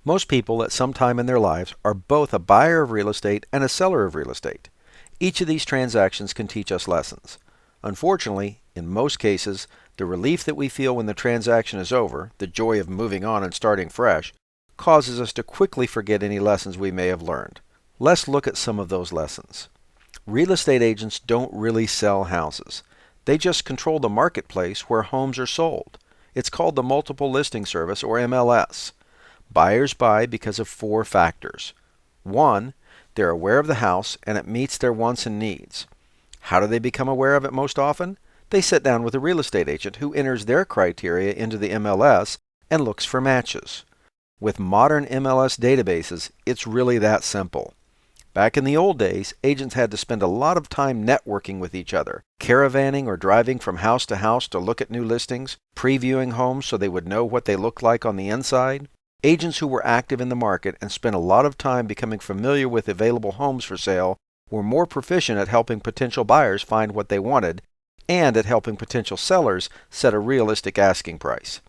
Most people at some time in their lives are both a buyer of real estate and a seller of real estate. Each of these transactions can teach us lessons. Unfortunately, in most cases, the relief that we feel when the transaction is over, the joy of moving on and starting fresh, causes us to quickly forget any lessons we may have learned. Let's look at some of those lessons. Real estate agents don't really sell houses. They just control the marketplace where homes are sold. It's called the Multiple Listing Service, or MLS. Buyers buy because of 4 factors. 1. They're aware of the house and it meets their wants and needs. How do they become aware of it most often? They sit down with a real estate agent who enters their criteria into the MLS and looks for matches. With modern MLS databases, it's really that simple. Back in the old days, agents had to spend a lot of time networking with each other, caravanning or driving from house to look at new listings, previewing homes so they would know what they looked like on the inside. Agents who were active in the market and spent a lot of time becoming familiar with available homes for sale were more proficient at helping potential buyers find what they wanted and at helping potential sellers set a realistic asking price.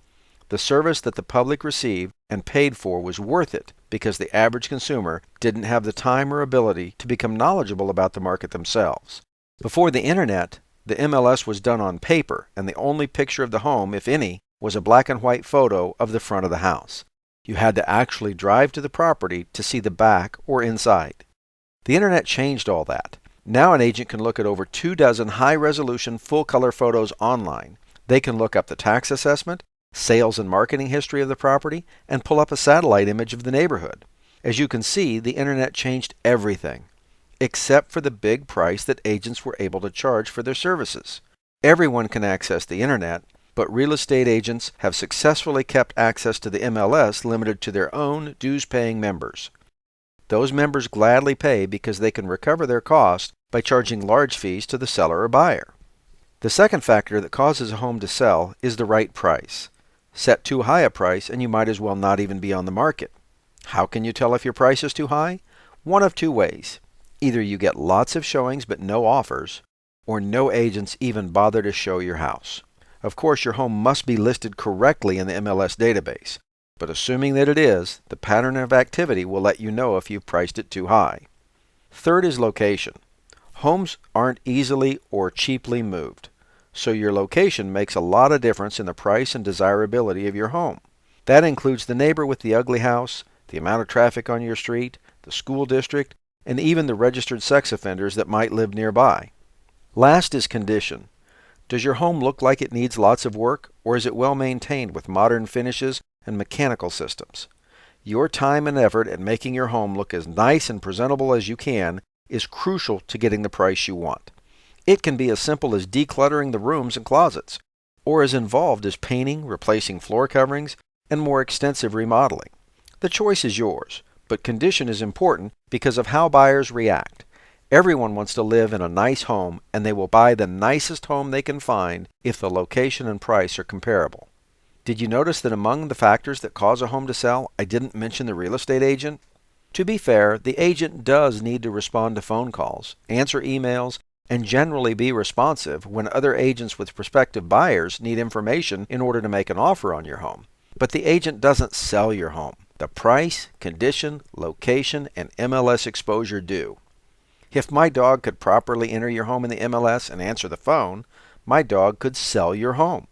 The service that the public received and paid for was worth it because the average consumer didn't have the time or ability to become knowledgeable about the market themselves. Before the internet, the MLS was done on paper, and the only picture of the home, if any, was a black and white photo of the front of the house. You had to actually drive to the property to see the back or inside. The internet changed all that. Now an agent can look at over 24 high-resolution full-color photos online. They can look up the tax assessment, sales and marketing history of the property, and pull up a satellite image of the neighborhood. As you can see, the internet changed everything, except for the big price that agents were able to charge for their services. Everyone can access the internet, but real estate agents have successfully kept access to the MLS limited to their own dues-paying members. Those members gladly pay because they can recover their cost by charging large fees to the seller or buyer. The second factor that causes a home to sell is the right price. Set too high a price and you might as well not even be on the market. How can you tell if your price is too high? One of 2 ways. Either you get lots of showings but no offers, or no agents even bother to show your house. Of course, your home must be listed correctly in the MLS database, but assuming that it is, the pattern of activity will let you know if you've priced it too high. Third is location. Homes aren't easily or cheaply moved, so your location makes a lot of difference in the price and desirability of your home. That includes the neighbor with the ugly house, the amount of traffic on your street, the school district, and even the registered sex offenders that might live nearby. Last is condition. Does your home look like it needs lots of work, or is it well maintained with modern finishes and mechanical systems? Your time and effort at making your home look as nice and presentable as you can is crucial to getting the price you want. It can be as simple as decluttering the rooms and closets, or as involved as painting, replacing floor coverings, and more extensive remodeling. The choice is yours, but condition is important because of how buyers react. Everyone wants to live in a nice home, and they will buy the nicest home they can find if the location and price are comparable. Did you notice that among the factors that cause a home to sell, I didn't mention the real estate agent? To be fair, the agent does need to respond to phone calls, answer emails, and generally be responsive when other agents with prospective buyers need information in order to make an offer on your home. But the agent doesn't sell your home. The price, condition, location, and MLS exposure do. If my dog could properly enter your home in the MLS and answer the phone, my dog could sell your home.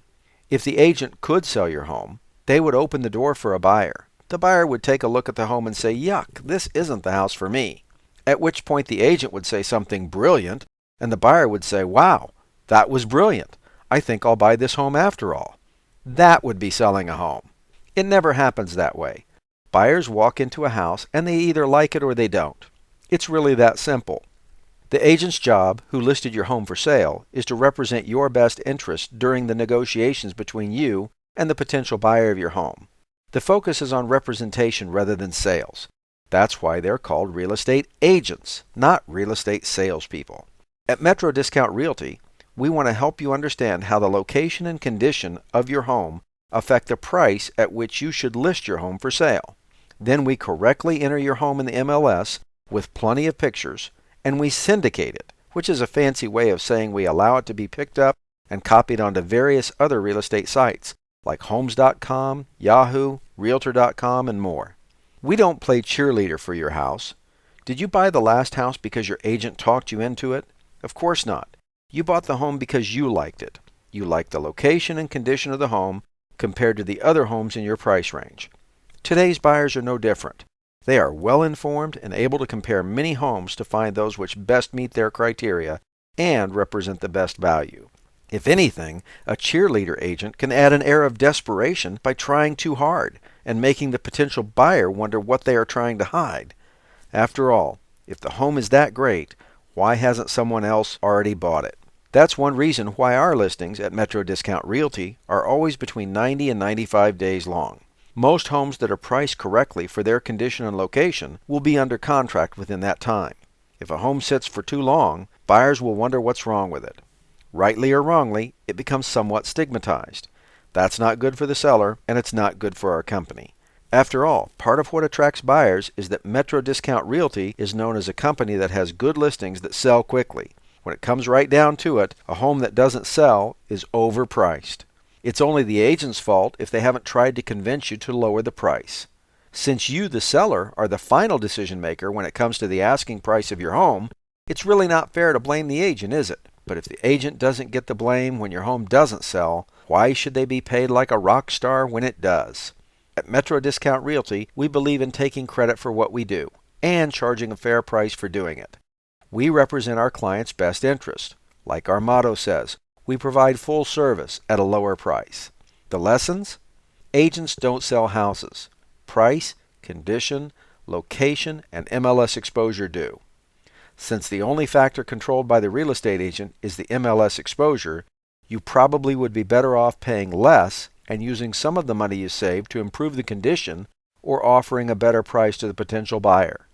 If the agent could sell your home, they would open the door for a buyer. The buyer would take a look at the home and say, "Yuck, this isn't the house for me." At which point the agent would say something brilliant, and the buyer would say, "Wow, that was brilliant. I think I'll buy this home after all." That would be selling a home. It never happens that way. Buyers walk into a house and they either like it or they don't. It's really that simple. The agent's job, who listed your home for sale, is to represent your best interest during the negotiations between you and the potential buyer of your home. The focus is on representation rather than sales. That's why they're called real estate agents, not real estate salespeople. At Metro Discount Realty, we want to help you understand how the location and condition of your home affect the price at which you should list your home for sale. Then we correctly enter your home in the MLS with plenty of pictures, and we syndicate it, which is a fancy way of saying we allow it to be picked up and copied onto various other real estate sites like Homes.com, Yahoo, Realtor.com, and more. We don't play cheerleader for your house. Did you buy the last house because your agent talked you into it? Of course not. You bought the home because you liked it. You liked the location and condition of the home compared to the other homes in your price range. Today's buyers are no different. They are well informed and able to compare many homes to find those which best meet their criteria and represent the best value. If anything, a cheerleader agent can add an air of desperation by trying too hard and making the potential buyer wonder what they are trying to hide. After all, if the home is that great, why hasn't someone else already bought it? That's one reason why our listings at Metro Discount Realty are always between 90 and 95 days long. Most homes that are priced correctly for their condition and location will be under contract within that time. If a home sits for too long, buyers will wonder what's wrong with it. Rightly or wrongly, it becomes somewhat stigmatized. That's not good for the seller, and it's not good for our company. After all, part of what attracts buyers is that Metro Discount Realty is known as a company that has good listings that sell quickly. When it comes right down to it, a home that doesn't sell is overpriced. It's only the agent's fault if they haven't tried to convince you to lower the price. Since you, the seller, are the final decision maker when it comes to the asking price of your home, it's really not fair to blame the agent, is it? But if the agent doesn't get the blame when your home doesn't sell, why should they be paid like a rock star when it does? At Metro Discount Realty, we believe in taking credit for what we do and charging a fair price for doing it. We represent our clients' best interest. Like our motto says, we provide full service at a lower price. The lessons? Agents don't sell houses. Price, condition, location, and MLS exposure do. Since the only factor controlled by the real estate agent is the MLS exposure, you probably would be better off paying less and using some of the money you save to improve the condition or offering a better price to the potential buyer.